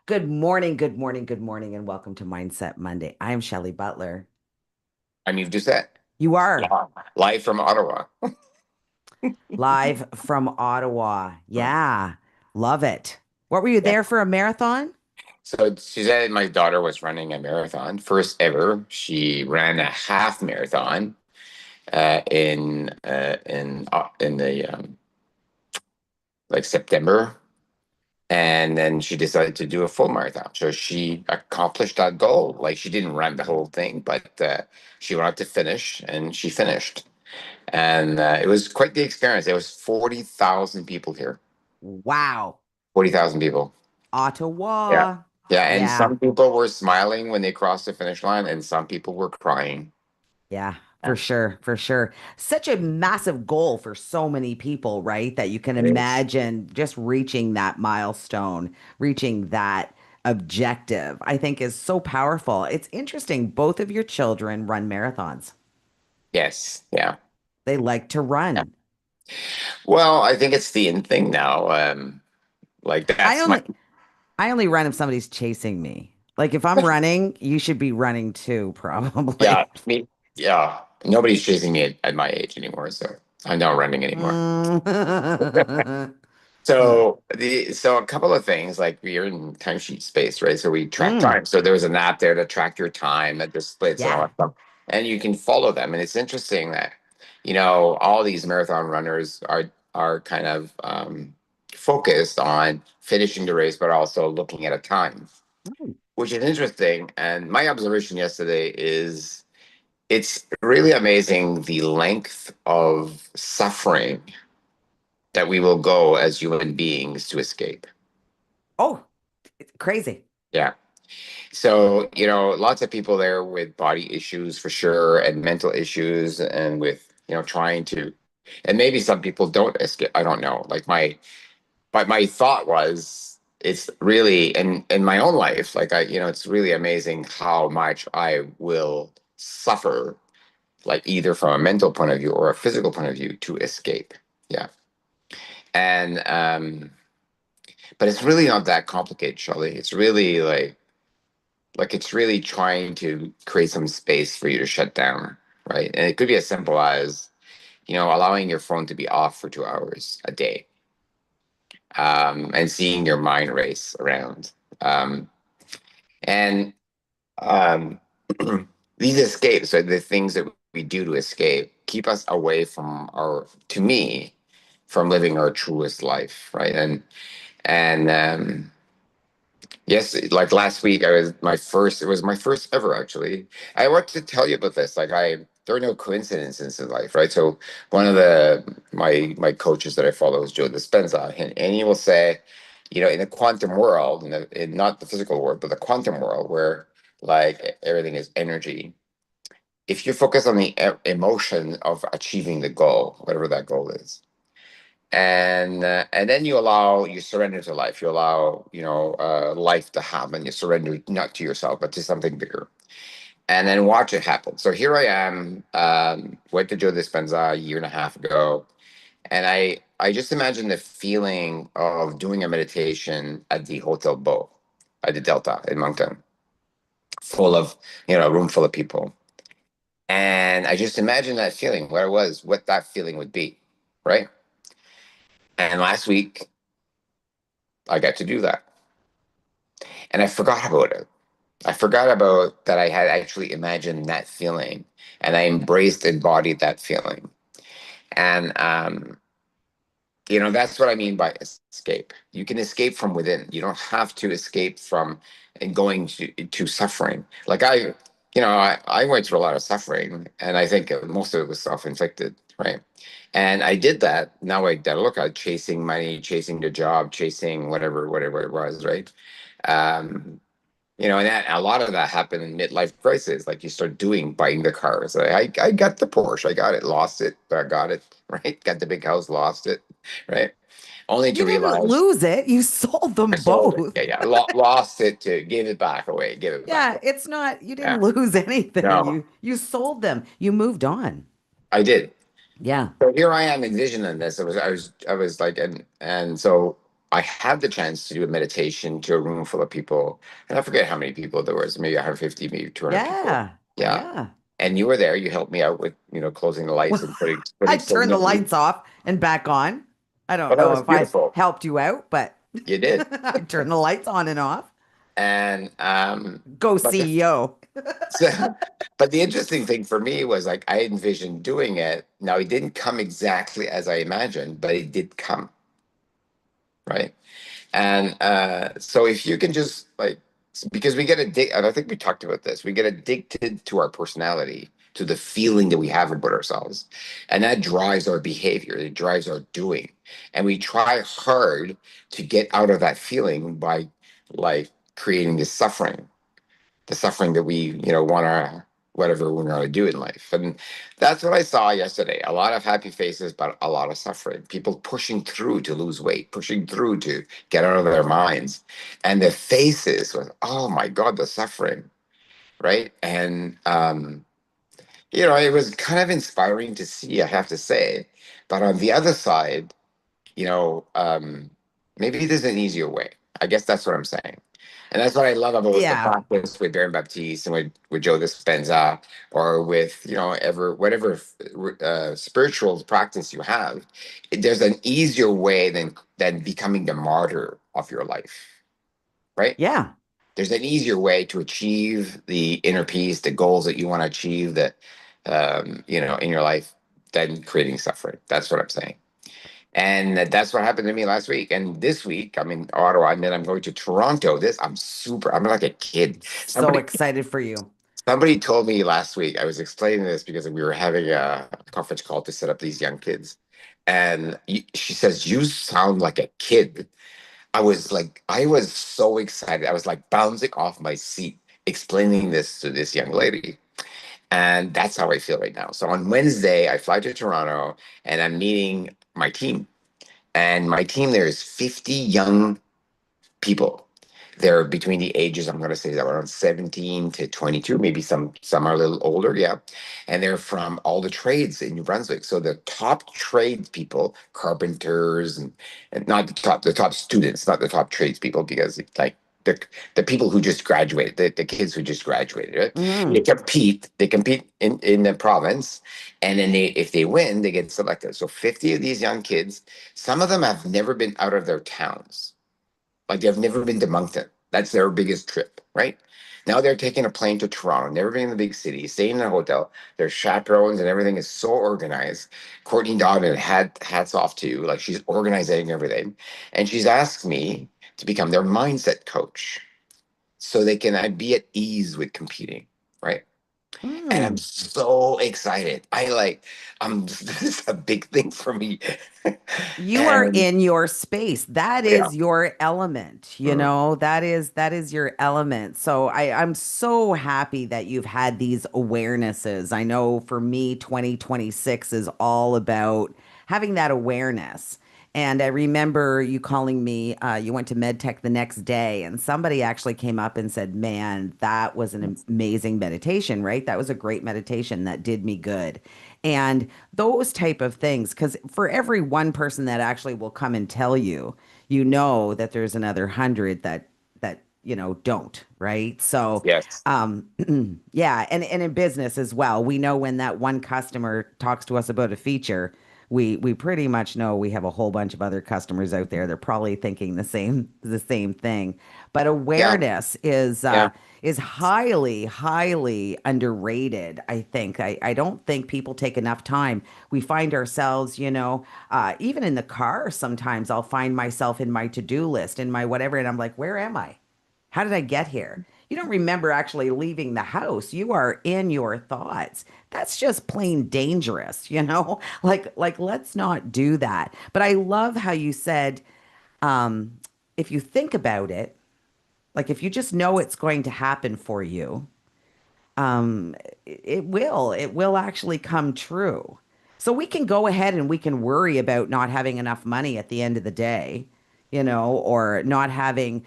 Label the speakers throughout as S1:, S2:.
S1: Good morning, good morning, good morning, and welcome to Mindset Monday. I am Shelley Butler.
S2: I'm Yves Doucet.
S1: You are
S2: Yeah. Live from Ottawa.
S1: live from Ottawa. Yeah, love it. What were you
S2: Yeah.
S1: there for a marathon?
S2: So Suzette, my daughter, was running a marathon, first ever. She ran a half marathon in the like September, and then she decided to do a full marathon. So she accomplished that goal. Like she didn't run the whole thing, but she wanted to finish, and she finished. And it was quite the experience. There was 40,000 people here.
S1: Wow,
S2: 40,000 people. Yeah.
S1: Ottawa.
S2: Yeah. And
S1: Yeah,
S2: some people were smiling when they crossed the finish line, and some people were crying.
S1: yeah,
S2: Yeah.
S1: for sure, for sure. Such a massive goal for so many people, right? That you can
S2: It is.
S1: imagine just reaching that milestone, reaching that objective, I think is so powerful. It's interesting. Both of your children run marathons.
S2: Yes. Yeah.
S1: They like to
S2: Yeah.
S1: run.
S2: Well, I think it's the in thing now. Like
S1: I
S2: that's my,
S1: only I only run if somebody's chasing me. Like if I'm running, you should be running too,
S2: yeah,
S1: probably.
S2: me, yeah. Nobody's chasing me at my age anymore. So I'm not running anymore.
S1: Mm.
S2: So a couple of things like we're in timesheet space, right? So we track
S1: Mm.
S2: time. So there's an app there to track your time that just splits and all
S1: Yeah.
S2: that stuff, and you can follow them. And it's interesting that all these marathon runners are kind of focused on finishing the race, but also looking at a time,
S1: Mm.
S2: which is interesting. And my observation yesterday is it's really amazing the length of suffering that we will go as human beings to escape.
S1: Oh, it's crazy.
S2: Yeah. So, lots of people there with body issues for sure and mental issues and with, trying to, and maybe some people don't escape. I don't know. But my thought was it's really in my own life, like it's really amazing how much I will suffer, like either from a mental point of view or a physical point of view to escape. Yeah. And, but it's really not that complicated, Shelley. It's really like it's really trying to create some space for you to shut down, right? And it could be as simple as, allowing your phone to be off for 2 hours a day, and seeing your mind race around. Um, and um, these escapes, so the things that we do to escape, keep us away from to me, from living our truest life, right? And yes, like last week, it was my first ever actually. I want to tell you about this. There are no coincidences in life, right? So one of my coaches that I follow is Joe Dispenza, and he will say, in the quantum world, in not the physical world, but the quantum world, where like everything is energy. If you focus on the emotion of achieving the goal, whatever that goal is, and then you surrender to life, you allow life to happen, you surrender not to yourself but to something bigger, and then watch it happen. So here I am, went to Joe Dispenza a year and a half ago, and I just imagine the feeling of doing a meditation at the Hotel Beau at the Delta in Moncton, full of a room full of people, and I just imagine that feeling, what that feeling would be, right? And last week I got to do that. And I forgot about it. I forgot about that I had actually imagined that feeling, and I embraced, embodied that feeling. And that's what I mean by escape. You can escape from within. You don't have to escape from and going to suffering. Like I went through a lot of suffering, and I think most of it was self-inflicted, right? And I did that. Now I gotta look at chasing money, chasing the job, chasing whatever it was, right? Um, and a lot of that happened in midlife crisis. Like you start buying the cars. I got the Porsche, I got it, lost it, but I got it, right? Got the big house, lost it, right? Only to
S1: You didn't
S2: realize
S1: lose it. You sold
S2: I
S1: them
S2: sold it.
S1: both.
S2: Yeah, yeah. Lost it to give it back away, give it back
S1: Yeah,
S2: away.
S1: it's not, you didn't
S2: Yeah.
S1: lose anything.
S2: No,
S1: You sold them. You moved on.
S2: I did.
S1: Yeah.
S2: So here I am envisioning this. I was like, and so. I had the chance to do a meditation to a room full of people, and I forget how many people there was, maybe 150, maybe 200 people.
S1: Yeah.
S2: Yeah.
S1: Yeah.
S2: And you were there. You helped me out with, closing the lights
S1: Well,
S2: and putting
S1: I
S2: setting
S1: turned the
S2: up the.
S1: lights off and back on. I don't
S2: But that
S1: know
S2: was
S1: if I
S2: beautiful.
S1: helped you out, but
S2: You did.
S1: I turned the lights on and off.
S2: And
S1: Go
S2: but the
S1: CEO.
S2: so, but the interesting thing for me was like I envisioned doing it. Now it didn't come exactly as I imagined, but it did come, right? And so if you can just like, because we get addicted, and I think we talked about this, we get addicted to our personality, to the feeling that we have about ourselves. And that drives our behavior, it drives our doing. And we try hard to get out of that feeling by like creating this suffering, the suffering that we, want to, whatever we want to do in life. And that's what I saw yesterday. A lot of happy faces, but a lot of suffering. People pushing through to lose weight, pushing through to get out of their minds. And the faces was, oh my God, the suffering. Right. And, it was kind of inspiring to see, I have to say. But on the other side, you know, um, maybe there's an easier way. I guess that's what I'm saying. And that's what I love about the
S1: Yeah.
S2: practice with Baron Baptiste and with Joe Dispenza or with, whatever spiritual practice you have. There's an easier way than becoming the martyr of your life, right?
S1: Yeah.
S2: There's an easier way to achieve the inner peace, the goals that you want to achieve that, in your life than creating suffering. That's what I'm saying. And that's what happened to me last week. And this week, I'm in Ottawa, and then I'm going to Toronto. I'm like a kid.
S1: So
S2: Somebody,
S1: excited for you.
S2: somebody told me last week, I was explaining this because we were having a conference call to set up these young kids. And she says, "You sound like a kid." I was so excited. I was like bouncing off my seat, explaining this to this young lady. And that's how I feel right now. So on Wednesday, I fly to Toronto and I'm meeting my team, and my team there is 50 young people. They're between the ages, I'm going to say, around 17 to 22, maybe some are a little older, yeah. And they're from all the trades in New Brunswick. So the top trades people, carpenters, and not the top students, not the top tradespeople, because it's like the people who just graduated, the kids who just graduated, right? They
S1: Mm.
S2: compete in the province, and then if they win, they get selected. So 50 of these young kids, some of them have never been out of their towns, like they've never been to Moncton. That's their biggest trip, right? Now they're taking a plane to Toronto, never been in the big city, staying in a hotel. Their chaperones and everything is so organized. Courtney Dodd had hats off to you. Like she's organizing everything. And she's asked me to become their mindset coach so they can be at ease with competing, right? And I'm
S1: Mm.
S2: so excited. This is a big thing for me.
S1: You are
S2: And
S1: in your space. That
S2: yeah.
S1: is your element,
S2: Mm.
S1: that is your element. So I'm so happy that you've had these awarenesses. I know for me, 2026 is all about having that awareness. And I remember you calling me, you went to MedTech the next day, and somebody actually came up and said, "Man, that was an amazing meditation, right? That was a great meditation that did me good." And those type of things, because for every one person that actually will come and tell you, you know that there's another hundred that don't, right? So
S2: Yes.
S1: um yeah, and in business as well, we know when that one customer talks to us about a feature, we pretty much know we have a whole bunch of other customers out there. They're probably thinking the same thing. But
S2: Yeah.
S1: awareness
S2: Yeah.
S1: is highly, highly underrated, I think. I don't think people take enough time. We find ourselves, even in the car, sometimes I'll find myself in my to-do list, in my whatever, and I'm like, where am I? How did I get here? You don't remember actually leaving the house. You are in your thoughts. That's just plain dangerous. Like let's not do that. But I love how you said, if you think about it, like if you just know it's going to happen for you, um, it will actually come true. So we can go ahead and we can worry about not having enough money at the end of the day, or not having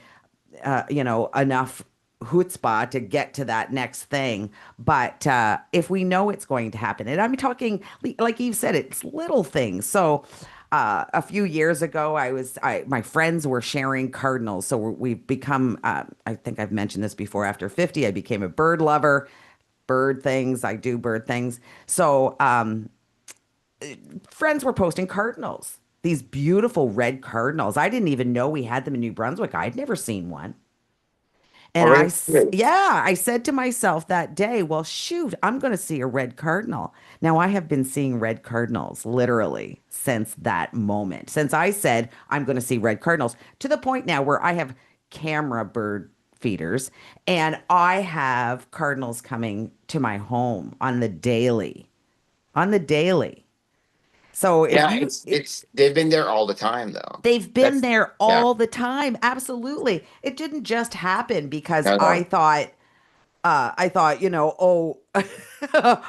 S1: enough chutzpah to get to that next thing. But if we know it's going to happen, and I'm talking, like Eve said, it's little things. So A few years ago, my friends were sharing cardinals. So we've become, I think I've mentioned this before, after 50, I became a bird lover, bird things. I do bird things. So friends were posting cardinals, these beautiful red cardinals. I didn't even know we had them in New Brunswick. I'd never seen one.
S2: Oh,
S1: And
S2: really?
S1: yeah, I said to myself that day, well, shoot, I'm going to see a red cardinal. Now, I have been seeing red cardinals literally since that moment, since I said I'm going to see red cardinals, to the point now where I have camera bird feeders and I have cardinals coming to my home on the daily. So if
S2: Yeah,
S1: you,
S2: it's they've been there all the time though.
S1: they've been
S2: That's
S1: there
S2: yeah.
S1: all the time. Absolutely. It didn't just happen because
S2: No, no.
S1: I thought, oh,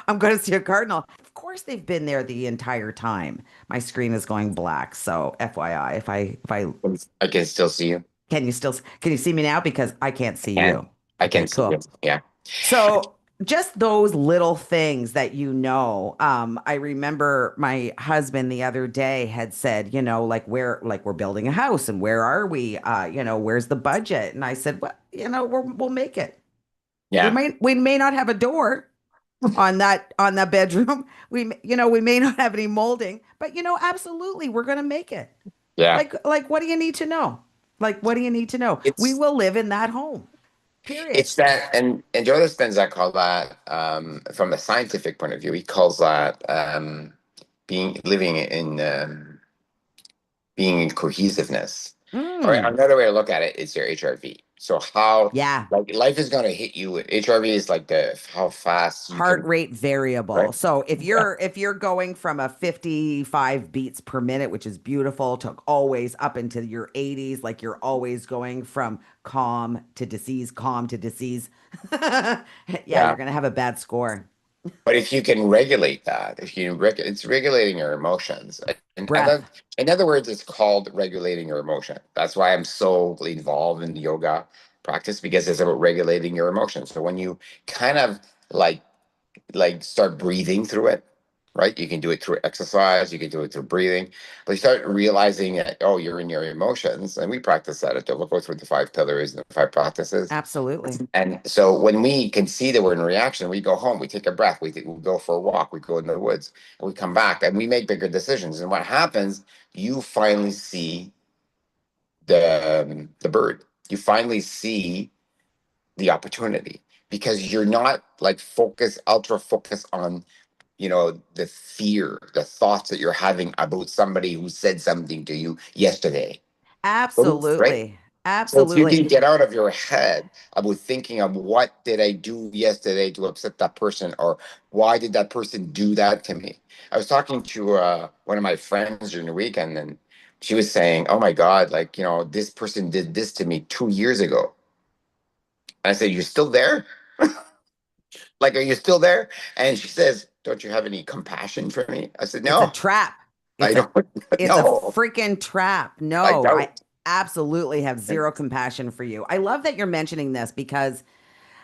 S1: I'm going to see a cardinal. Of course, they've been there the entire time. My screen is going black, so FYI, if I
S2: I can still see you.
S1: can you see me now? Because I can't
S2: I
S1: see
S2: can.
S1: you.
S2: I
S1: Okay,
S2: can see you.
S1: cool.
S2: Yeah.
S1: So just those little things that I remember my husband the other day had said, like we're building a house and where are we? Where's the budget? And I said, well, we'll make it.
S2: Yeah.
S1: We may not have a door on that bedroom. We may not have any molding, but absolutely we're going to make it.
S2: Yeah.
S1: Like what do you need to know? Like what do you need to know? We
S2: It's
S1: will live in that home. Period.
S2: it's that, and Joe Dispenza call that from a scientific point of view. He calls that being living in being in cohesiveness. Or
S1: Mm,
S2: another way to look at it is your HRV. So how
S1: yeah.
S2: like life is going to hit you. HRV is like the how fast you
S1: Heart
S2: can,
S1: rate variable.
S2: right?
S1: So
S2: Yeah.
S1: if you're going from a 55 beats per minute, which is beautiful, to always up into your 80s, like you're always going from calm to disease. Yeah, you're
S2: Yeah.
S1: gonna have a bad score.
S2: But if you can regulate that, if you it's regulating your emotions. And
S1: Breath.
S2: in other words, it's called regulating your emotion. That's why I'm so involved in the yoga practice because it's about regulating your emotions. So when you kind of like start breathing through it, right? You can do it through exercise, you can do it through breathing, but you start realizing that, oh, you're in your emotions. And we practice that at the we'll go through the five pillars and the five practices.
S1: Absolutely.
S2: And so when we can see that we're in reaction, we go home, we take a breath, we go for a walk, we go in the woods, and we come back and we make bigger decisions. And what happens, you finally see the bird. You finally see the opportunity because you're not like focus, ultra focus on the fear, the thoughts that you're having about somebody who said something to you yesterday. Right?
S1: Absolutely.
S2: So if you
S1: Absolutely.
S2: can get out of your head about thinking of what did I do yesterday to upset that person, or why did that person do that to me? I was talking to one of my friends during the weekend, and she was saying, "Oh my God, like this person did this to me 2 years ago." And I said, "You're still there? Like, are you still there?" And she says, "Don't you have any compassion for me?" I said,
S1: It's a
S2: "No,
S1: trap.
S2: I
S1: It's a
S2: don't.
S1: it's a
S2: No,
S1: freaking trap.
S2: I
S1: No, I
S2: don't."
S1: absolutely have zero compassion for you. I love that you're mentioning this because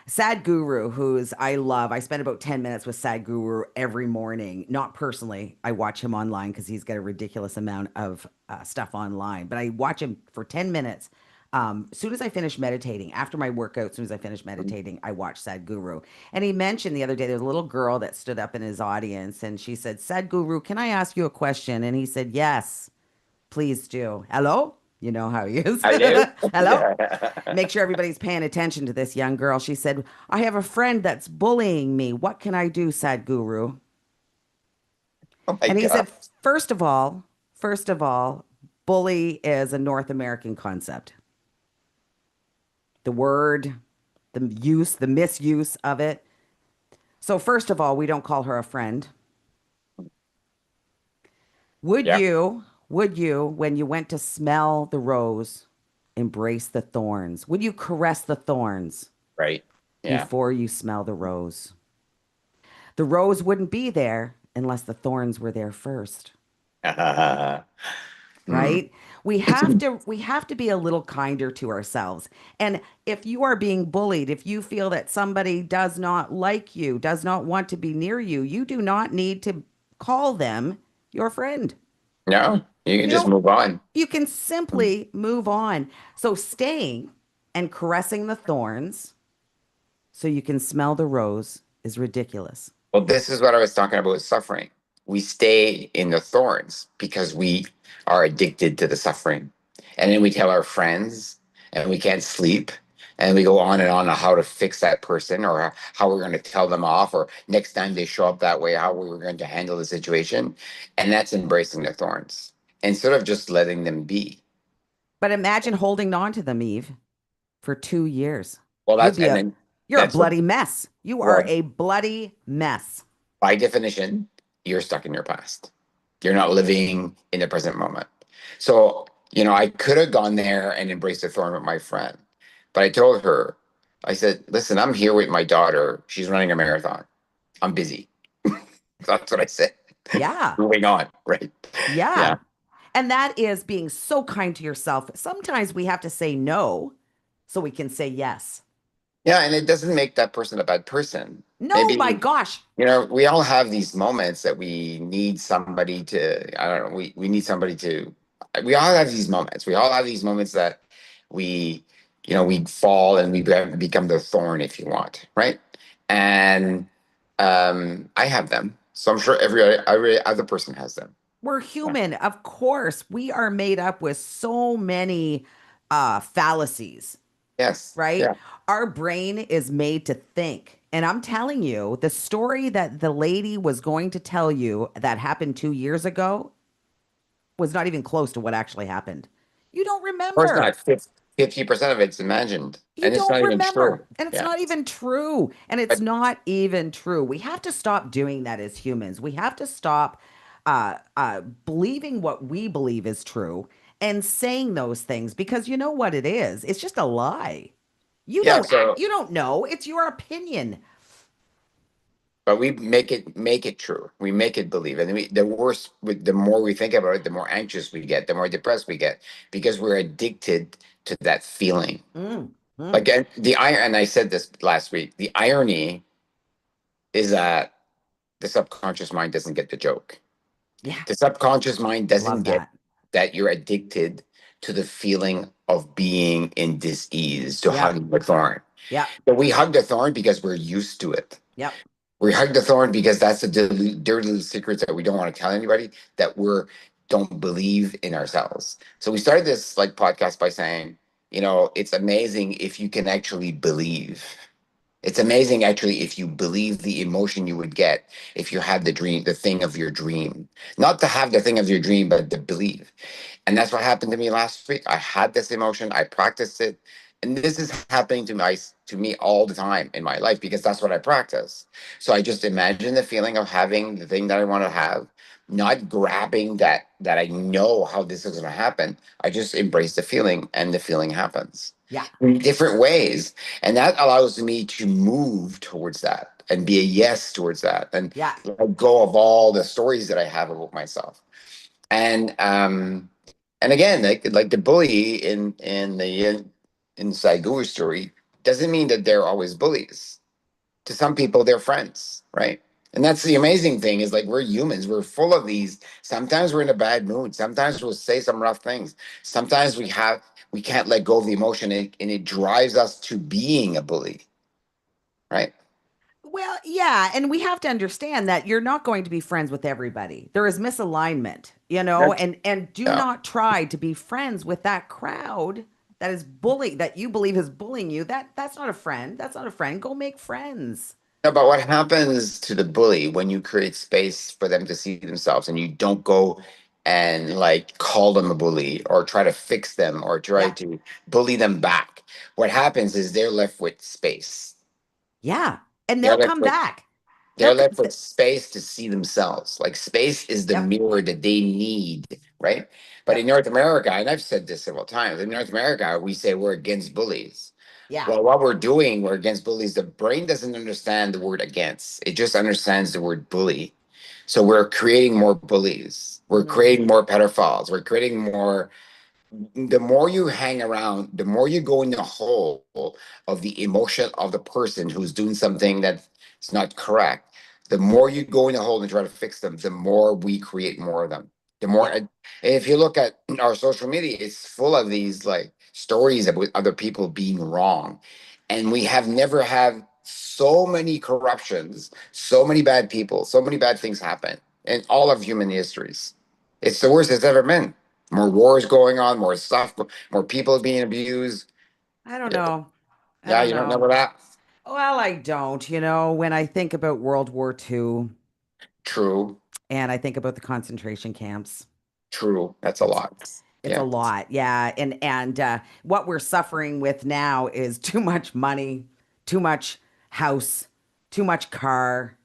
S1: Sadhguru, who's I love, I spend about 10 minutes with Sadhguru every morning. Not personally, I watch him online because he's got a ridiculous amount of stuff online, but I watch him for 10 minutes. As soon as I finish meditating, after my workout, as soon as I finish meditating, I watch Sadhguru. And he mentioned the other day there was a little girl that stood up in his audience and she said, Sadhguru, can I ask you a question? And he said, yes, please do. Hello? You know how he is.
S2: I do.
S1: Hello?
S2: Yeah.
S1: Make sure everybody's paying attention to this young girl. She said, I have a friend that's bullying me. What can I do, Sadhguru?
S2: Oh my
S1: And he
S2: God.
S1: said, first of all, bully is a North American concept. The word, the misuse of it. So, first of all, we don't call her a friend.
S2: Yeah.
S1: Would you, when you went to smell the rose, embrace the thorns? Would you caress the thorns
S2: Right. Yeah.
S1: before you smell the rose? The rose wouldn't be there unless the thorns were there first,
S2: Hmm.
S1: right? We have to be a little kinder to ourselves. And if you are being bullied, if you feel that somebody does not like you, does not want to be near you, you do not need to call them your friend.
S2: No, you can
S1: You
S2: just
S1: don't,
S2: move on.
S1: you can simply move on. So staying and caressing the thorns so you can smell the rose is ridiculous.
S2: Well, this is what I was talking about with suffering. We stay in the thorns because we are addicted to the suffering. And then we tell our friends and we can't sleep. And we go on how to fix that person or how we're going to tell them off or next time they show up that way, how we're going to handle the situation. And that's embracing the thorns instead of just letting them be.
S1: But imagine holding on to them, Eve, for 2 years.
S2: Well,
S1: You'd
S2: that's,
S1: be
S2: and
S1: a,
S2: then
S1: you're a
S2: that's what,
S1: bloody mess. You are
S2: well,
S1: a bloody mess.
S2: by definition, you're stuck in your past. You're not living in the present moment. So, I could have gone there and embraced the thorn with my friend, but I told her, I said, listen, I'm here with my daughter. She's running a marathon. I'm busy. That's what I said.
S1: Yeah.
S2: Moving on, right?
S1: Yeah.
S2: Yeah.
S1: And that is being so kind to yourself. Sometimes we have to say no so we can say yes.
S2: Yeah. And it doesn't make that person a bad person.
S1: No, my
S2: Maybe,
S1: gosh.
S2: we all have these moments that we need somebody to, I don't know, we need somebody to, we all have these moments. We all have these moments that we, we fall and we become the thorn, if you want, right? And I have them. So I'm sure every other person has them.
S1: We're
S2: Yeah.
S1: human. Of course, we are made up with so many fallacies,
S2: Yes.
S1: right?
S2: Yeah.
S1: Our brain is made to think. And I'm telling you, the story that the lady was going to tell you that happened 2 years ago was not even close to what actually happened. You don't
S2: Of course
S1: remember.
S2: not. 50% of it's imagined
S1: You
S2: and it's
S1: don't
S2: not even true.
S1: remember. And it's
S2: Yeah.
S1: not even true. And it's
S2: But
S1: not even true. We have to stop doing that as humans. We have to stop believing what we believe is true and saying those things because you know what it is? It's just a lie.
S2: yeah. So,
S1: You don't know. It's your opinion.
S2: but we make it true. We make it believe, and the worse, the more we think about it, the more anxious we get, the more depressed we get, because we're addicted to that feeling.
S1: Mm, mm.
S2: Like and the iron, and I said this last week. The irony is that the subconscious mind doesn't get the joke.
S1: Yeah,
S2: The subconscious mind doesn't
S1: love
S2: get
S1: that.
S2: that you're addicted to the feeling of being in dis-ease, to
S1: Yep,
S2: hugging the thorn.
S1: yep,
S2: But we hug the thorn because we're used to it.
S1: yep.
S2: We hug the thorn because that's the dirty little secrets that we don't want to tell anybody, that we're don't believe in ourselves. So we started this like podcast by saying, it's amazing if you can actually believe. It's amazing actually if you believe the emotion you would get if you had the dream, the thing of your dream. Not to have the thing of your dream, but to believe. And that's what happened to me last week. I had this emotion, I practiced it, and this is happening to me all the time in my life because that's what I practice. So I just imagine the feeling of having the thing that I want to have, not grabbing that I know how this is going to happen. I just embrace the feeling and the feeling happens
S1: Yeah,
S2: in different ways. And that allows me to move towards that and be a yes towards that and
S1: yeah.
S2: let go of all the stories that I have about myself. And again, like the bully in the inside Guru story doesn't mean that they're always bullies. To some people, they're friends, right? And that's the amazing thing is like we're humans. We're full of these. Sometimes we're in a bad mood. Sometimes we'll say some rough things. Sometimes we can't let go of the emotion and it drives us to being a bully, right?
S1: Well, yeah, and we have to understand that you're not going to be friends with everybody. There is misalignment,
S2: That's,
S1: and do
S2: yeah.
S1: not try to be friends with that crowd that is bullying that you believe is bullying you. That's not a friend. That's not a friend. Go make friends.
S2: No, but what happens to the bully when you create space for them to see themselves and you don't go and like call them a bully or try to fix them or try
S1: Yeah.
S2: to bully them back? What happens is they're left with space.
S1: Yeah. And
S2: They're
S1: they'll
S2: left
S1: come
S2: with
S1: back.
S2: they're left with space to see themselves. Like space is the
S1: Yep.
S2: mirror that they need, right? But in
S1: Yep.
S2: North America, and I've said this several times, in North America, we say we're against bullies.
S1: Yeah.
S2: Well, what we're doing, we're against bullies. The brain doesn't understand the word against. It just understands the word bully. So we're creating more bullies. We're
S1: Mm.
S2: creating more pedophiles. We're creating more. The more you hang around, the more you go in the hole of the emotion of the person who's doing something that's not correct. The more you go in the hole and try to fix them, the more we create more of them. The more,
S1: Yeah,
S2: if you look at our social media, it's full of these like stories about other people being wrong. And we have never had so many corruptions, so many bad people, so many bad things happen in all of human histories. It's the worst it's ever been. More wars going on, more stuff, more people being abused.
S1: I don't know. I
S2: Yeah,
S1: don't
S2: you don't
S1: know.
S2: remember that?
S1: Well, I don't. When I think about World War II
S2: True,
S1: and I think about the concentration camps,
S2: true. That's a lot.
S1: it's a
S2: Yeah.
S1: lot. Yeah, and what we're suffering with now is too much money, too much house, too much car,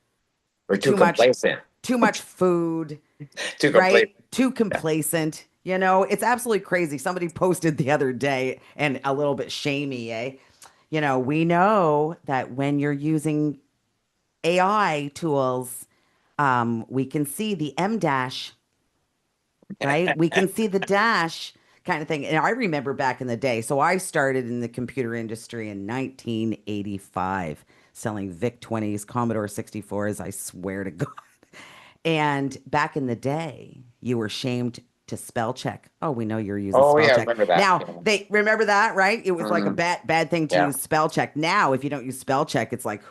S2: We're too
S1: too much
S2: complacent.
S1: too much food,
S2: Too
S1: right?
S2: complacent.
S1: Too
S2: Yeah.
S1: complacent. It's absolutely crazy. Somebody posted the other day and a little bit shamey, eh? We know that when you're using AI tools, we can see the M dash, right? We can see the dash kind of thing. And I remember back in the day. So I started in the computer industry in 1985, selling VIC 20s, Commodore 64s, I swear to God. And back in the day, you were shamed to spell check. Oh, we know you're using
S2: Oh
S1: spell
S2: yeah, I
S1: check.
S2: remember that.
S1: Now,
S2: Yeah.
S1: they remember that, right? It was like a
S2: Mhm.
S1: bad thing to
S2: Yeah.
S1: use spell check. Now, if you don't use spell check, it's like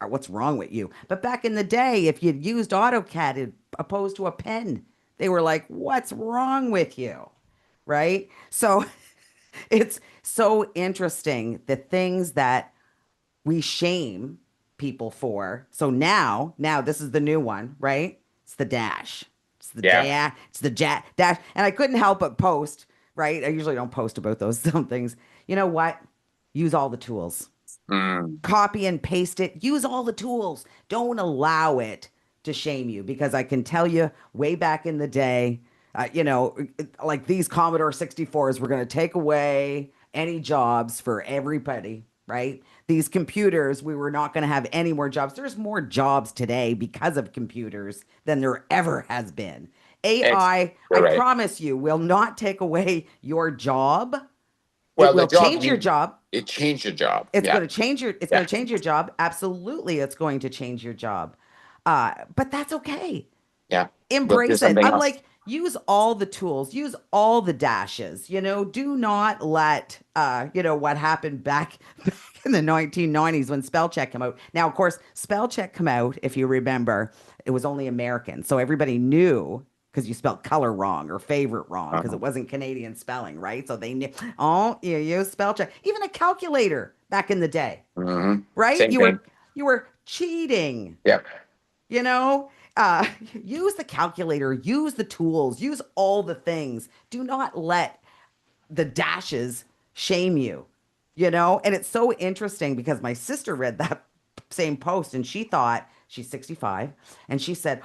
S1: what's wrong with you? But back in the day, if you'd used AutoCAD opposed to a pen, they were like, "What's wrong with you?" Right? So, it's so interesting the things that we shame people for. So now this is the new one, right? It's the dash. It's the
S2: Yeah.
S1: dash. It's the dash. And I couldn't help but post, right? I usually don't post about those dumb things. You know what? Use all the tools.
S2: Mm.
S1: Copy and paste it. Use all the tools. Don't allow it to shame you because I can tell you way back in the day, like these Commodore 64s were going to take away any jobs for everybody, right? These computers, we were not going to have any more jobs. There's more jobs today because of computers than there ever has been.
S2: It's
S1: AI,
S2: you're
S1: I
S2: right.
S1: promise you, will not take away your job. It
S2: Well, the
S1: will
S2: job
S1: change your
S2: you
S1: job.
S2: it changed your job.
S1: It's
S2: Yeah.
S1: going to change your it's going
S2: Yeah.
S1: to change your job. Absolutely, it's going to change your job. But that's okay.
S2: Yeah. We'll do
S1: Embrace it.
S2: something
S1: I'm
S2: else.
S1: like, use all the tools, use all the dashes. Do not let what happened back in the 1990s when spell check came out. Now, of course, spell check come out, if you remember, it was only American. So everybody knew because you spelled color wrong or favorite wrong because
S2: Uh-huh.
S1: it wasn't Canadian spelling, right? So they knew, oh, you use spell check. Even a calculator back in the day,
S2: Hmm.
S1: right?
S2: Same
S1: You
S2: thing.
S1: were you were cheating,
S2: Yep.
S1: you know? Use the calculator, use the tools, use all the things. Do not let the dashes shame you, And it's so interesting because my sister read that same post and she thought she's 65 and she said,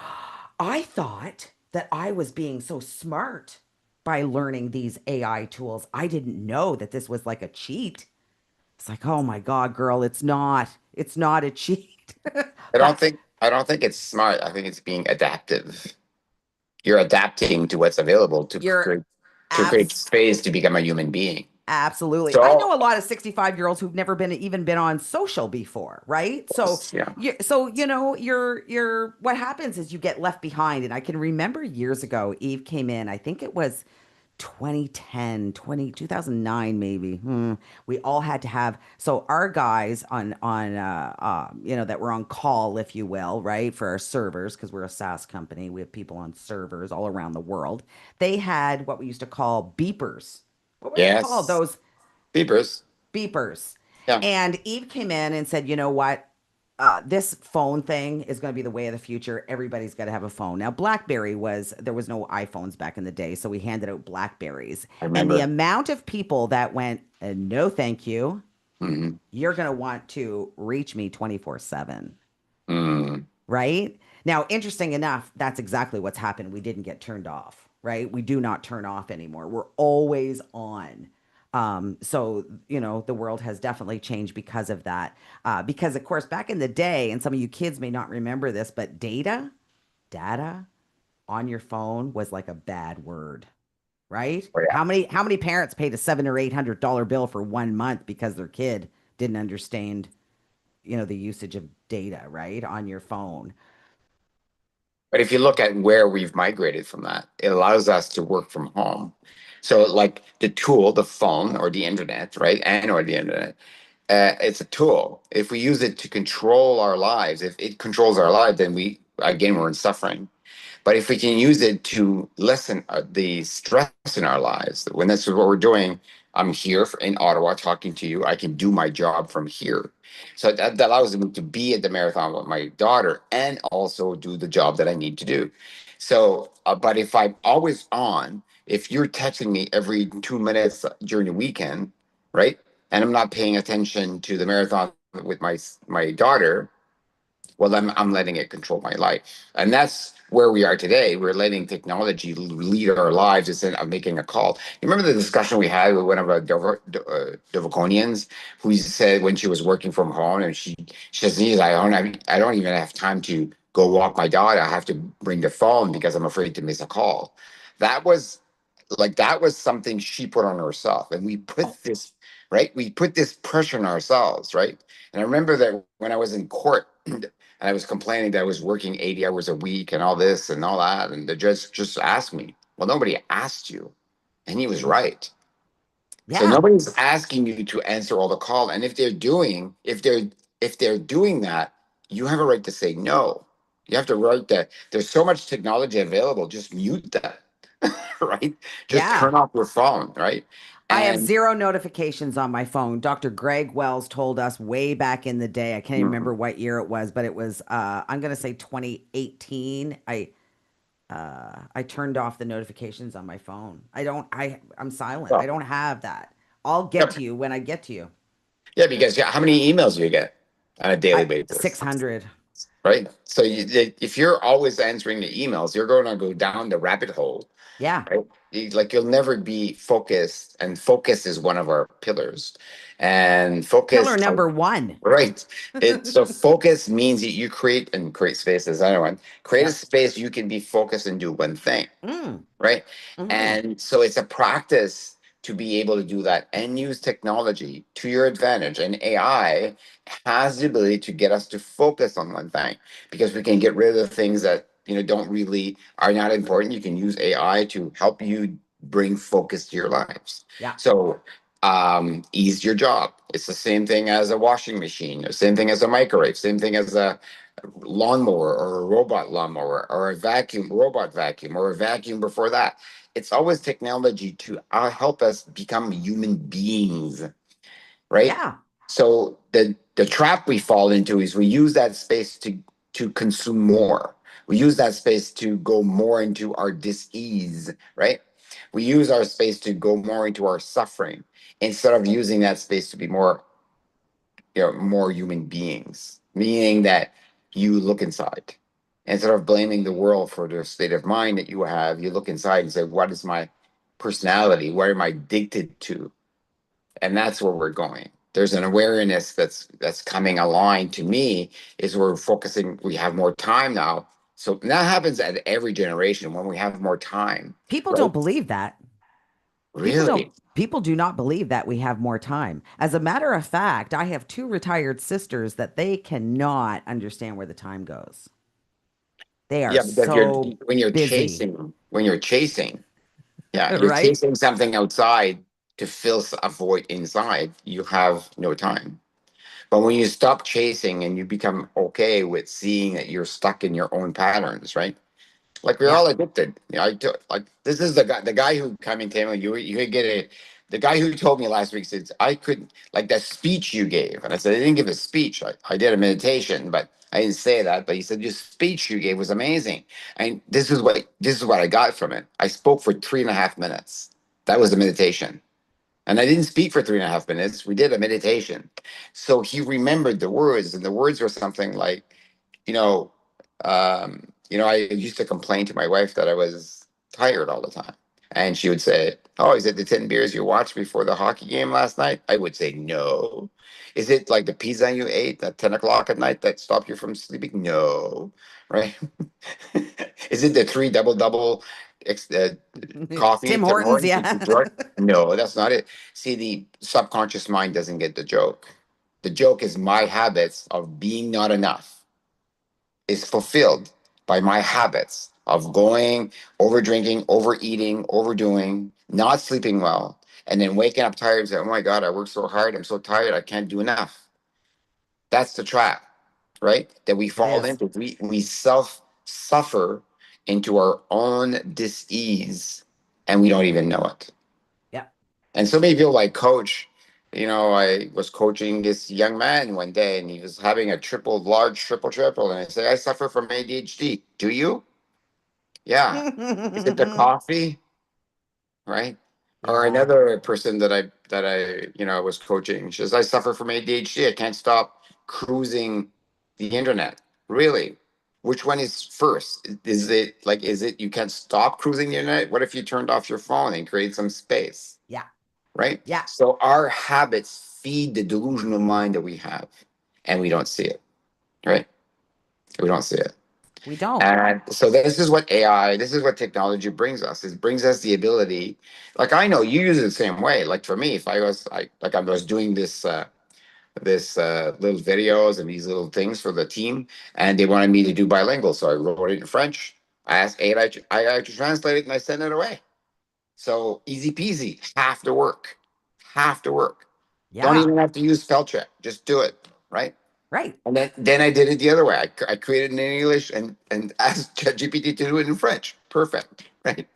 S1: I thought that I was being so smart by learning these AI tools. I didn't know that this was like a cheat. It's like, oh my God, girl, it's not. It's not a cheat. But
S2: I don't think it's smart. I think it's being adaptive. You're adapting to what's available
S1: you're
S2: to create
S1: abs
S2: space to become a human being.
S1: absolutely. I
S2: So
S1: know a lot of 65-year-olds who've never been even been on social before, right? So
S2: yeah.
S1: you're what happens is you get left behind. And I can remember years ago, Eve came in, I think it was 2010, 2009, maybe. We all had to have so our guys on that were on call, if you will, right, for our servers because we're a SaaS company. We have people on servers all around the world. They had what we used to call beepers. What were they called?
S2: Yes.
S1: Those
S2: Beepers.
S1: beepers.
S2: Yeah.
S1: And Eve came in and said, you know what? This phone thing is going to be the way of the future. Everybody's got to have a phone. Now, there was no iPhones back in the day, so we handed out Blackberries.
S2: I
S1: And the
S2: remember.
S1: amount of people that went, no, thank you,
S2: Hmm.
S1: you're going to want to reach me 24/7,
S2: Mm.
S1: right? Now, interesting enough, that's exactly what's happened. We didn't get turned off, right? We do not turn off anymore. We're always on. So the world has definitely changed because of that. Because, of course, back in the day, and some of you kids may not remember this, but data on your phone was like a bad word, right?
S2: Oh yeah.
S1: How many parents paid a $700 or $800 bill for 1 month because their kid didn't understand, the usage of data, right, on your phone?
S2: But if you look at where we've migrated from that, it allows us to work from home. So, like the tool, the phone or the internet, right? And or the internet, it's a tool. If we use it to control our lives, if it controls our lives, then we again we're in suffering. But if we can use it to lessen the stress in our lives, when this is what we're doing, I'm here in Ottawa talking to you. I can do my job from here. So that allows me to be at the marathon with my daughter and also do the job that I need to do. So, but if I'm always on, if you're texting me every 2 minutes during the weekend, right? And I'm not paying attention to the marathon with my daughter, well, I'm letting it control my life. And that's where we are today. We're letting technology lead our lives instead of making a call. You remember the discussion we had with one of our Dovaconians who said when she was working from home and she says, I don't even have time to go walk my dog. I have to bring the phone because I'm afraid to miss a call. That was that was something she put on herself. And we put this, right? We put this pressure on ourselves, right? And I remember that when I was in court, and I was complaining that I was working 80 hours a week and all this and all that. And the judge just asked me, well, nobody asked you. And he was right. So
S1: Yeah.
S2: nobody's asking you to answer all the call. And if they're doing that, you have a right to say no. You have to write that there's so much technology available, just mute that. Right? Just
S1: Yeah.
S2: turn off your phone, right?
S1: I have
S2: And
S1: zero notifications on my phone. Dr. Greg Wells told us way back in the day. I can't even remember
S2: mm,
S1: what year it was, but it was I'm gonna say 2018. I turned off the notifications on my phone. I'm silent. I
S2: well,
S1: don't have that. I'll get
S2: yep.
S1: to you when I get to you.
S2: Yeah, because yeah, how many emails do you get on a daily
S1: I
S2: basis?
S1: 600.
S2: Right? So if you're always answering the emails, you're going to go down the rabbit hole,
S1: Yeah.
S2: right? You'll never be focused, and focus is one of our pillars. And
S1: Pillar
S2: focus,
S1: number one.
S2: right? So focus means that you create spaces. Anyone create a
S1: Yep.
S2: space you can be focused and do one thing,
S1: Mm.
S2: right?
S1: Hmm.
S2: And so it's a practice to be able to do that and use technology to your advantage. And AI has the ability to get us to focus on one thing because we can get rid of the things that don't really are not important. You can use AI to help you bring focus to your lives.
S1: Yeah.
S2: So ease your job. It's the same thing as a washing machine, the same thing as a microwave, same thing as a lawnmower or a robot lawnmower or a robot vacuum or a vacuum before that. It's always technology to help us become human beings, right?
S1: Yeah.
S2: So the trap we fall into is we use that space to consume more. We use that space to go more into our dis-ease, right? We use our space to go more into our suffering instead of using that space to be more human beings, meaning that you look inside. Instead of blaming the world for the state of mind that you have, you look inside and say, what is my personality? What am I addicted to? And that's where we're going. There's an awareness that's coming aligned to me is we're focusing, we have more time now. So that happens at every generation when we have more time,
S1: People
S2: right?
S1: don't believe that.
S2: Really?
S1: People do not believe that we have more time. As a matter of fact, I have two retired sisters that they cannot understand where the time goes. They are
S2: Yeah, because you're
S1: so
S2: when you're
S1: busy,
S2: chasing, yeah, you're
S1: right?
S2: chasing something outside to fill a void inside. You have no time. But when you stop chasing and you become okay with seeing that you're stuck in your own patterns, right? Like we're
S1: Yeah.
S2: all addicted. Like this is the guy who came and told me you could get a the guy who told me last week said I could like that speech you gave. And I said I didn't give a speech. I did a meditation, but I didn't say that. But he said your speech you gave was amazing. And this is what I got from it. I spoke for 3.5 minutes. That was the meditation. And I didn't speak for 3.5 minutes. We did a meditation. So he remembered the words, and the words were something like, you know, I used to complain to my wife that I was tired all the time. And she would say, oh, is it the 10 beers you watched before the hockey game last night? I would say, no. Is it like the pizza you ate at 10 o'clock at night that stopped you from sleeping? No. Right? Is it the three double coffee
S1: Tim
S2: at 10
S1: Hortons,
S2: mornings that
S1: yeah.
S2: you drink? No, that's not it. See, the subconscious mind doesn't get the joke. The joke is my habits of being not enough is fulfilled by my habits of going, over drinking, overeating, overdoing, not sleeping well, and then waking up tired and saying, oh my God, I worked so hard. I'm so tired. I can't do enough. That's the trap, right? That we
S1: It
S2: fall
S1: is.
S2: into. We self suffer into our own dis-ease and we don't even know it.
S1: Yeah.
S2: And so many people like coach, I was coaching this young man one day and he was having a triple, large triple. And I say, I suffer from ADHD. Do you? Yeah. Is it the coffee? Right? Or
S1: Yeah.
S2: another person that I was coaching, she says, I suffer from ADHD. I can't stop cruising the internet. Really? Which one is first? Is it you can't stop cruising the internet? What if you turned off your phone and create some space?
S1: Yeah.
S2: Right?
S1: Yeah.
S2: So our habits feed the delusional mind that we have, and we don't see it. Right? We don't see it.
S1: We don't.
S2: And so this is what AI, this is what technology brings us. It brings us the ability, like I know you use it the same way. Like for me, if I was doing this little videos and these little things for the team, and they wanted me to do bilingual, so I wrote it in French. I asked AI to translate it, and I sent it away. So easy peasy, half the work. Don't
S1: Yeah.
S2: even have to use spell check. Just do it, right?
S1: Right.
S2: And then I did it the other way. I created it in English and asked ChatGPT to do it in French. Perfect, right?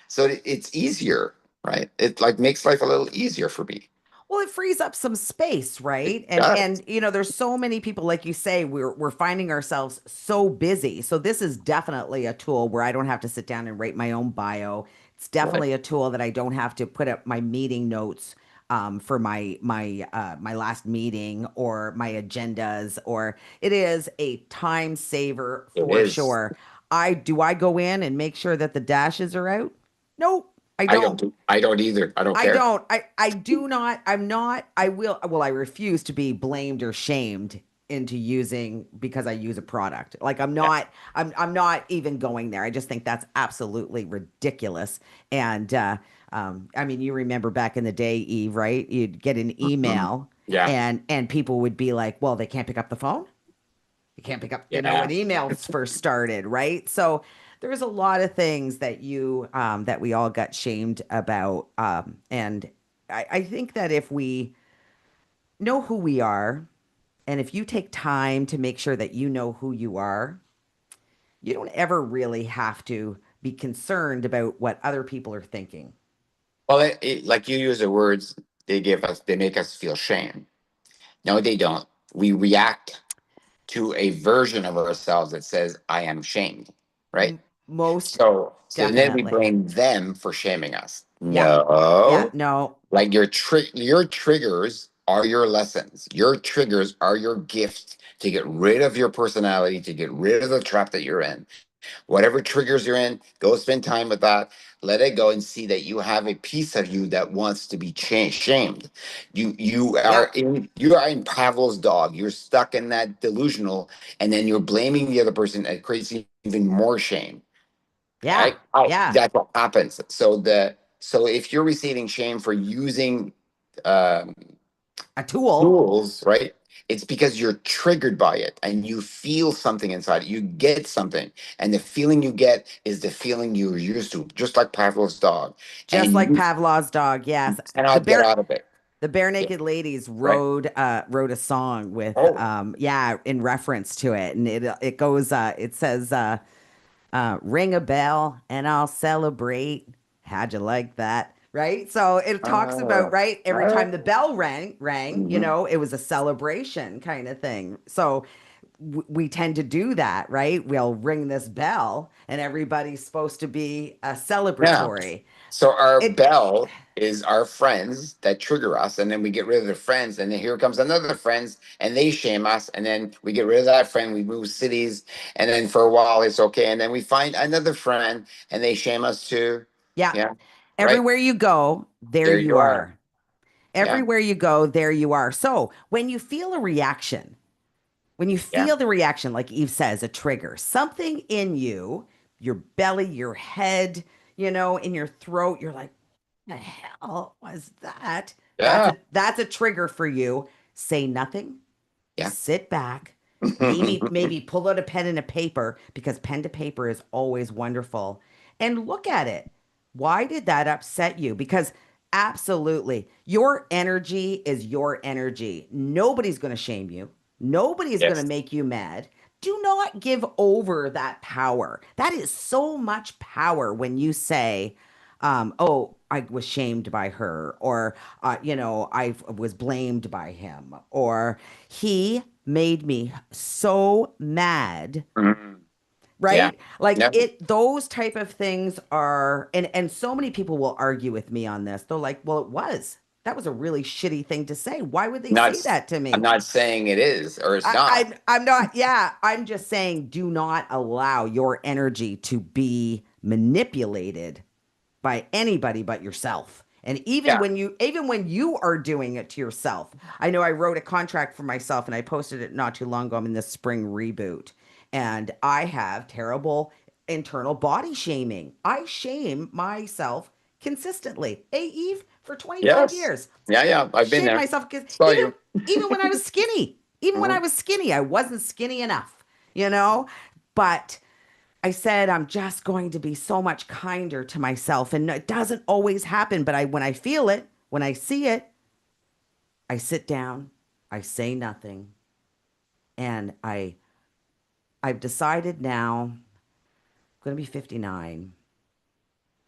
S2: So it's easier, right? It like makes life a little easier for me.
S1: Well, it frees up some space,
S2: It
S1: right? And
S2: does.
S1: and there's so many people, like you say, we're finding ourselves so busy. So this is definitely a tool where I don't have to sit down and write my own bio. It's
S2: Right.
S1: definitely a tool that I don't have to put up my meeting notes for my last meeting or my agendas, or it is a time saver
S2: It
S1: for
S2: is.
S1: sure. I go in and make sure that the dashes are out? Nope, I
S2: I don't
S1: don't.
S2: do. I don't either. I don't
S1: I
S2: care.
S1: don't. I do not. I'm not. I will. Well, I refuse to be blamed or shamed into using because I use a product. Like I'm
S2: Yeah.
S1: not. I'm not even going there. I just think that's absolutely ridiculous. And I mean, you remember back in the day, Eve, right? You'd get an
S2: Mhm.
S1: email,
S2: Yeah.
S1: and people would be like, "Well, they can't pick up the phone." You can't pick up, when
S2: Yeah.
S1: emails first started, right? So there's a lot of things that that we all got shamed about. And I think that if we know who we are, and if you take time to make sure that you know who you are, you don't ever really have to be concerned about what other people are thinking.
S2: Well, like you use the words, they make us feel shame. No, they don't. We react to a version of ourselves that says, I am shamed, right?
S1: Most
S2: So then we
S1: definitely.
S2: blame them for shaming us.
S1: Yeah. Yeah.
S2: No,
S1: No.
S2: like your triggers are your lessons. Your triggers are your gift to get rid of your personality, to get rid of the trap that you're in. Whatever triggers you're in, go spend time with that. Let it go and see that you have a piece of you that wants to be shamed.
S1: Yeah.
S2: You are in Pavlov's dog. You're stuck in that delusional, and then you're blaming the other person. And it creates even more shame.
S1: Yeah.
S2: Right? Oh,
S1: Yeah.
S2: that's what happens. So if you're receiving shame for using um,
S1: A tool.
S2: tools, right? It's because you're triggered by it and you feel something inside. You get something, and the feeling you get is the feeling you're used to, just like Pavlov's dog,
S1: Just
S2: and
S1: like
S2: you
S1: Pavlov's dog. Yes. The
S2: cannot get
S1: bear
S2: out of it.
S1: The Bare
S2: Yeah,
S1: Naked Ladies
S2: right.
S1: wrote a song with
S2: Oh,
S1: yeah, in reference to it, and it goes it says ring a bell and I'll celebrate. How'd you like that? Right? So it talks about,
S2: oh,
S1: right, every time the
S2: oh.
S1: bell rang,
S2: Mhm.
S1: it was a celebration kind of thing. So we tend to do that, right? We'll ring this bell and everybody's supposed to be
S2: Yeah.
S1: celebratory.
S2: So our
S1: It
S2: bell is our friends that trigger us, and then we get rid of the friends, and then here comes another friends, and they shame us, and then we get rid of that friend. We move cities, and then for a while it's okay, and then we find another friend, and they shame us too.
S1: Yeah.
S2: Yeah, right.
S1: Everywhere you go, there
S2: There
S1: you
S2: you are.
S1: are.
S2: Yeah,
S1: Everywhere you go, there you are. So when you feel a reaction, when you
S2: yeah,
S1: feel the reaction, like Eve says, a trigger, something in you, your belly, your head, in your throat, you're like, the hell was that?
S2: yeah,
S1: That's a trigger for you. Say nothing.
S2: yeah.
S1: Sit back Maybe pull out a pen and a paper because pen to paper is always wonderful. And look at it. Why did that upset you? Because absolutely, your energy is your energy. Nobody's going to shame you. Nobody's going to
S2: Yes.
S1: make you mad. Do not give over that power. That is so much power when you say, oh, I was shamed by her, or, I was blamed by him, or he made me so mad,
S2: Mhm. Yeah.
S1: right? Like
S2: No.
S1: those type of things are, and so many people will argue with me on this. They're like, well, that was a really shitty thing to say. Why would they
S2: Not.
S1: say that to
S2: I'm
S1: me?
S2: not saying it is or it's not.
S1: I'm not, yeah, I'm just saying do not allow your energy to be manipulated by anybody but yourself. And
S2: Yeah.
S1: even when you are doing it to yourself. I know I wrote a contract for myself and I posted it not too long ago. I'm in this spring reboot and I have terrible internal body shaming. I shame myself consistently. Hey Eve, for 25
S2: Yes.
S1: years.
S2: Yeah. Yeah. I've been
S1: Shame
S2: there.
S1: myself because
S2: Saw you.
S1: even when I was skinny,
S2: Mhm.
S1: I wasn't skinny enough, you know? But I said I'm just going to be so much kinder to myself. And it doesn't always happen, but when I feel it, when I see it, I sit down, I say nothing, and I've decided now I'm going to be 59.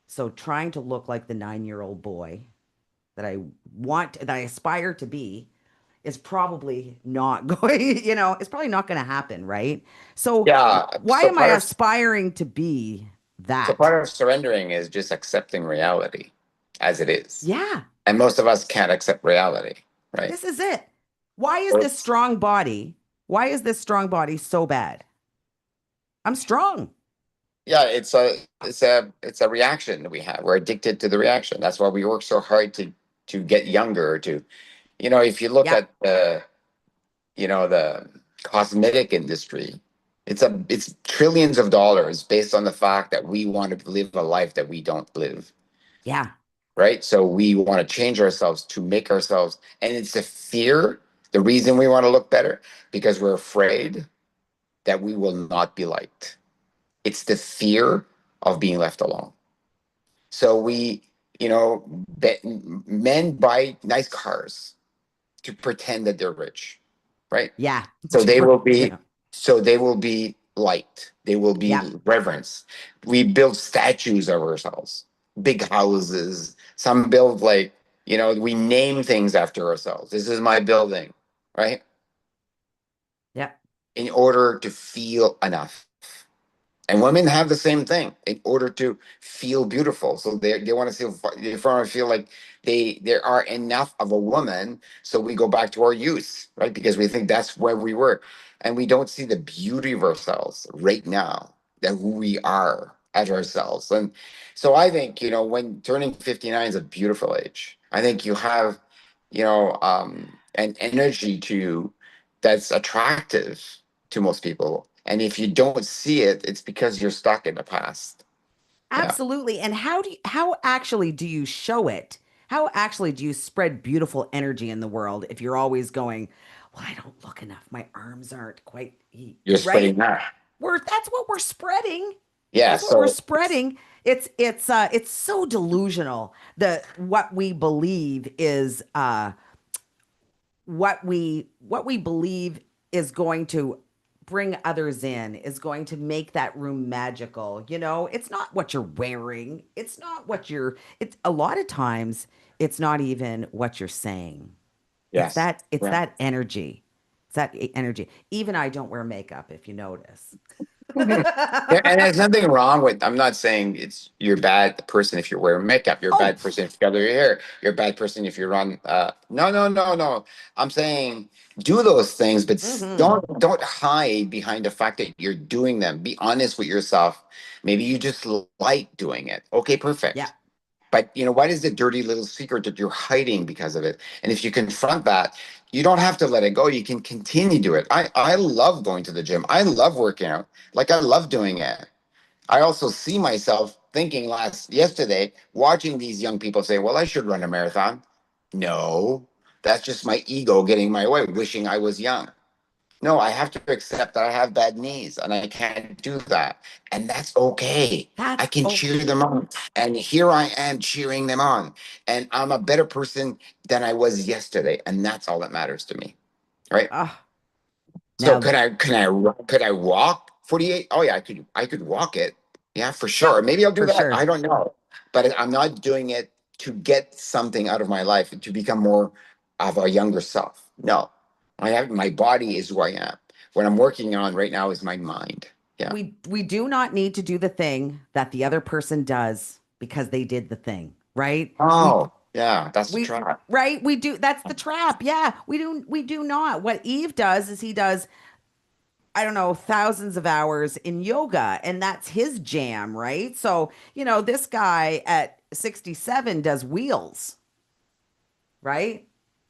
S1: So trying to look like the 9-year-old boy that I aspire to be is probably not going, it's probably not going to happen, right? So
S2: Yeah.
S1: why am I aspiring to be
S2: So
S1: that?
S2: part of surrendering is just accepting reality as it is.
S1: Yeah,
S2: And most of us can't accept reality, right?
S1: this is it. Why is
S2: So
S1: this strong body? Why is this strong body so bad? I'm strong.
S2: yeah, it's a reaction that we have. We're addicted to the reaction. That's why we work so hard to get younger, to if you look
S1: Yeah,
S2: at the cosmetic industry, it's trillions of dollars based on the fact that we want to live a life that we don't live,
S1: yeah,
S2: right? So we want to change ourselves to make ourselves, and it's a fear. The reason we want to look better because we're afraid that we will not be liked. It's the fear of being left alone. So men buy nice cars to pretend that they're rich, right?
S1: yeah.
S2: So they will
S1: You
S2: be,
S1: know,
S2: so they will be liked. They will be
S1: yep,
S2: reverenced. We build statues of ourselves, big houses. Some build we name things after ourselves. This is my building, right?
S1: yep,
S2: In order to feel enough. And women have the same thing in order to feel beautiful. So they want to feel they want to feel like there are enough of a woman. So we go back to our youth, right? Because we think that's where we were, and we don't see the beauty of ourselves right now, that who we are as ourselves. And so I think when turning 59 is a beautiful age. I think you have an energy to that's attractive to most people. And if you don't see it, it's because you're stuck in the past. Yeah.
S1: absolutely. And how actually do you show it? How actually do you spread beautiful energy in the world if you're always going, well, I don't look enough. My arms aren't quite,
S2: You're spreading
S1: right?
S2: that.
S1: That's what we're spreading.
S2: Yeah.
S1: That's what we're
S2: So
S1: spreading. It's so delusional that what we believe is what we believe is going to bring others in, is going to make that room magical. It's not what you're wearing. It's not what it's a lot of times it's not even what you're saying.
S2: yes.
S1: It's
S2: Yeah.
S1: that energy. It's that energy. Even I don't wear makeup if you notice.
S2: Yeah, and there's nothing wrong with. I'm not saying it's you're a bad person if you're wearing makeup. You're a
S1: Oh,
S2: bad person if you color your hair. You're a bad person if you run. No, no, no, no. I'm saying do those things, but
S1: mm-hmm.
S2: don't hide behind the fact that you're doing them. Be honest with yourself. Maybe you just like doing it. Okay,
S1: Yeah.
S2: perfect. But what is the dirty little secret that you're hiding because of it? And if you confront that, you don't have to let it go. You can continue to do it. I love going to the gym. I love working out. Like I love doing it. I also see myself thinking yesterday, watching these young people say, well, I should run a marathon. No, that's just my ego getting my way, wishing I was young. No, I have to accept that I have bad knees and I can't do that. And that's okay. I
S1: That's
S2: can cheer
S1: okay.
S2: them on. And here I am cheering them on. And I'm a better person than I was yesterday. And that's all that matters to me. Right.
S1: Ah,
S2: So
S1: now,
S2: could I walk 48? Oh yeah, I could walk it. Yeah, for
S1: yep,
S2: sure. Maybe I'll do
S1: for
S2: that.
S1: sure.
S2: I don't know. But I'm not doing it to get something out of my life to become more of a younger self. No. I have my body is who I am. What I'm working on right now is my mind. Yeah.
S1: We do not need to do the thing that the other person does because they did the thing, right?
S2: Oh, yeah, that's the
S1: We
S2: trap.
S1: right, we do, that's the trap. Yeah, we do not. What Eve does is he does, I don't know, thousands of hours in yoga, and that's his jam, right? So, this guy at 67 does wheels, right?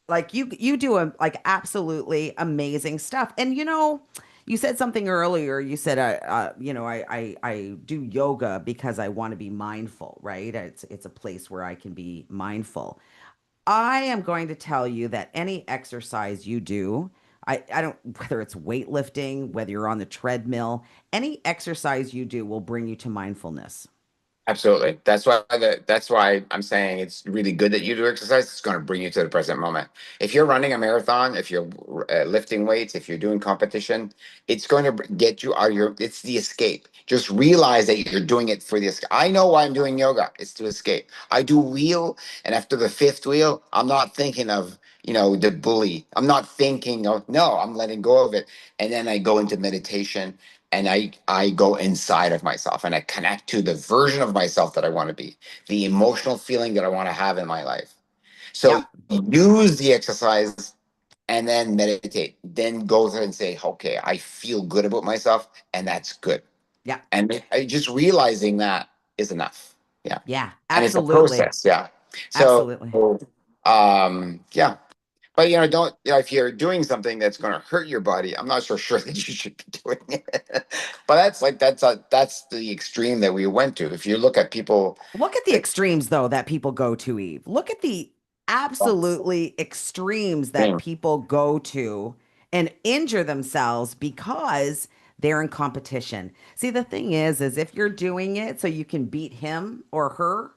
S1: Like you do a like absolutely amazing stuff. And you said something earlier. You said I do yoga because I want to be mindful, right? It's a place where I can be mindful. I am going to tell you that any exercise you do, I don't, whether it's weightlifting, whether you're on the treadmill, any exercise you do will bring you to mindfulness.
S2: Absolutely. That's why I'm saying it's really good that you do exercise. It's going to bring you to the present moment. If you're running a marathon, if you're lifting weights, if you're doing competition, it's going to get you out of your. It's the escape. Just realize that you're doing it for the escape. I know why I'm doing yoga. It's to escape. I do wheel, and after the fifth wheel, I'm not thinking of the bully. I'm not thinking of no. I'm letting go of it, and then I go into meditation and I go inside of myself and I connect to the version of myself that I want to be, the emotional feeling that I want to have in my life. So
S1: Yep.
S2: use the exercise and then meditate. Then go there and say, okay, I feel good about myself, and that's good.
S1: Yeah.
S2: And just realizing that is enough. Yeah.
S1: Yeah.
S2: And it's a
S1: Absolutely.
S2: process. Yeah. So
S1: Absolutely.
S2: yeah. But don't if you're doing something that's going to hurt your body, I'm not so sure that you should be doing it. But that's the extreme that we went to. If you look at people,
S1: Look at the extremes, though, that people go to, Eve. Look at the absolutely extremes that
S2: extreme,
S1: people go to and injure themselves because they're in competition. See, the thing is if you're doing it so you can beat him or her,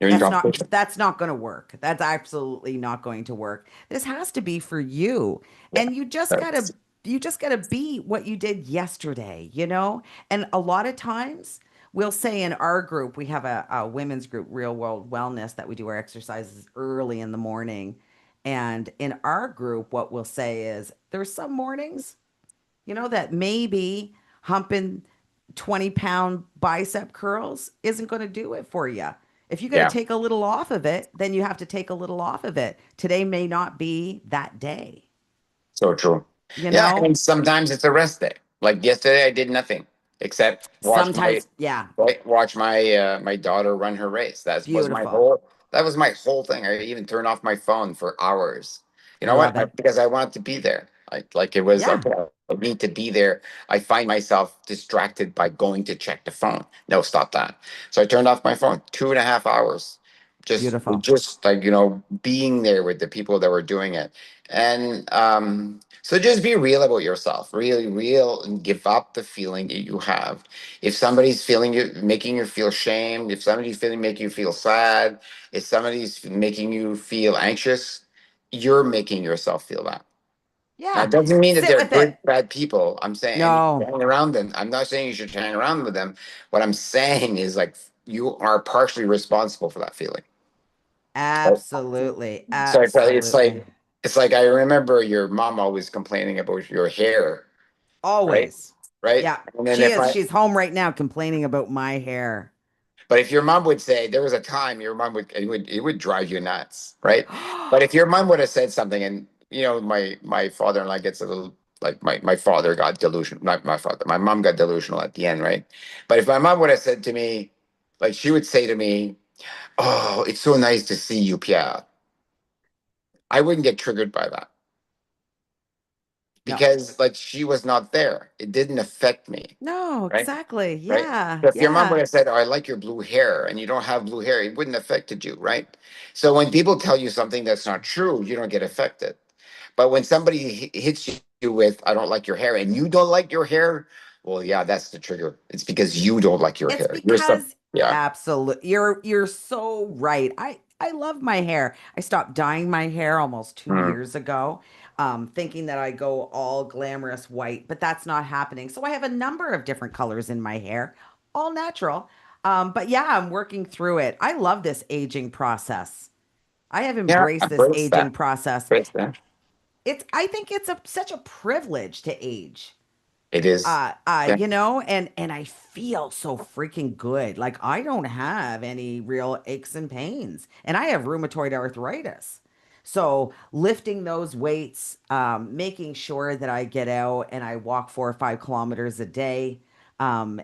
S2: you're in competition.
S1: that's not going to work. That's absolutely not going to work. This has to be for you.
S2: Yeah,
S1: And you just got to be what you did yesterday. And a lot of times we'll say in our group, we have a women's group, Real World Wellness, that we do our exercises early in the morning. And in our group, what we'll say is there's some mornings that maybe humping 20-pound bicep curls isn't going to do it for you. If you got to
S2: yeah,
S1: take a little off of it, then you have to take a little off of it. Today may not be that day,
S2: so true.
S1: you
S2: Yeah,
S1: know?
S2: and sometimes it's a rest day. Like yesterday, I did nothing except
S1: Sometimes, yeah,
S2: watch my daughter run her race.
S1: beautiful.
S2: That was my whole thing. I even turned off my phone for hours. You
S1: I
S2: know
S1: love
S2: what?
S1: it.
S2: Because I wanted to be there. Like it was
S1: Yeah,
S2: okay. I need to be there. I find myself distracted by going to check the phone. No, stop that. So I turned off my phone. 2.5 hours.
S1: beautiful.
S2: Just like being there with the people that were doing it, and so just be real about yourself, really real, and give up the feeling that you have. If somebody's feeling you, making you feel shamed, if somebody's feeling making you feel sad, if somebody's making you feel anxious, you're making yourself feel that. Now,
S1: Yeah,
S2: it doesn't mean that
S1: sit
S2: they're
S1: with it.
S2: good, bad people. I'm saying, and you should
S1: No,
S2: hang around them. I'm not saying you should hang around with them. What I'm saying is like you are partially responsible for that feeling. Right?
S1: absolutely.
S2: So it's
S1: Absolutely.
S2: like I remember your mom always complaining about your hair, right?
S1: Always.
S2: Right?
S1: Yeah,
S2: And then
S1: she
S2: if
S1: is.
S2: I
S1: She's home right now complaining about my hair.
S2: But if your mom would say there was a time your mom would it would drive you nuts, right? But if your mom would have said something, and my father-in-law gets a little like my father got delusional, not my father, my mom got delusional at the end, right? But if my mom would have said to me, like she would say to me, "Oh, it's so nice to see you, Pierre," I wouldn't get triggered by that
S1: No.
S2: because like she was not there. It didn't affect me,
S1: No,
S2: right?
S1: exactly.
S2: Right?
S1: Yeah.
S2: So if your mom would
S1: Yeah.
S2: have said, "Oh, I like your blue hair," and you don't have blue hair, it wouldn't have affected you, right? So when people tell you something that's not true, you don't get affected. But when somebody hits you you with I don't like your hair and you don't like your hair, well, yeah, that's the trigger. It's because you don't like your
S1: It's
S2: hair. You're some
S1: because
S2: yeah.
S1: absolutely you're so right. I love my hair. I stopped dyeing my hair almost 2 years ago, thinking that I go all glamorous white, but that's not happening. So I have a number of different colors in my hair, all natural. But yeah, I'm working through it. I love this aging process. I have
S2: Yeah,
S1: embraced this
S2: embrace
S1: aging
S2: that.
S1: process.
S2: Embrace that.
S1: I think it's such a privilege to age.
S2: It is. Yeah.
S1: And I feel so freaking good. Like I don't have any real aches and pains, and I have rheumatoid arthritis. So lifting those weights, making sure that I get out and I walk 4 or 5 kilometers a day, um,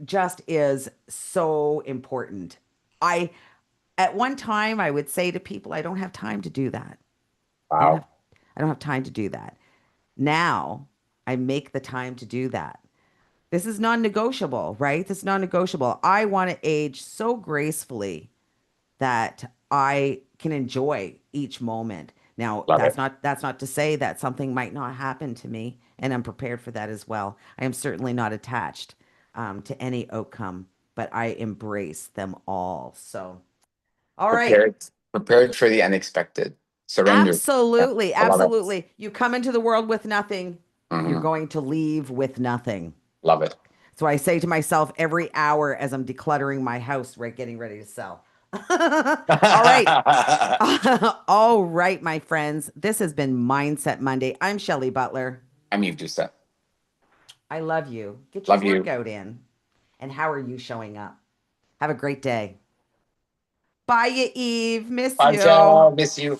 S1: just is so important. I At one time I would say to people, I don't have time to do that. I don't have
S2: Wow.
S1: I don't have time to do that. Now I make the time to do that. This is non-negotiable, right? This is non-negotiable. I want to age so gracefully that I can enjoy each moment. Now,
S2: Love it.
S1: that's not to say that something might not happen to me, and I'm prepared for that as well. I am certainly not attached to any outcome, but I embrace them all. So, all right.
S2: Prepared, prepared for the unexpected. Surrender. Yeah,
S1: Absolutely,
S2: I love it.
S1: absolutely. You come into the world with nothing, you're
S2: Hmm.
S1: going to leave with nothing.
S2: Love it.
S1: So I say to myself every hour as I'm decluttering my house, right, getting ready to sell. All right. All right, my friends. This has been Mindset Monday. I'm Shelley Butler.
S2: I'm Yves Doucet.
S1: I love you. Get your
S2: Love you.
S1: workout in. And how are you showing up? Have a great day. Bye, you Eve. Miss
S2: Bye,
S1: you.
S2: ciao. Miss you.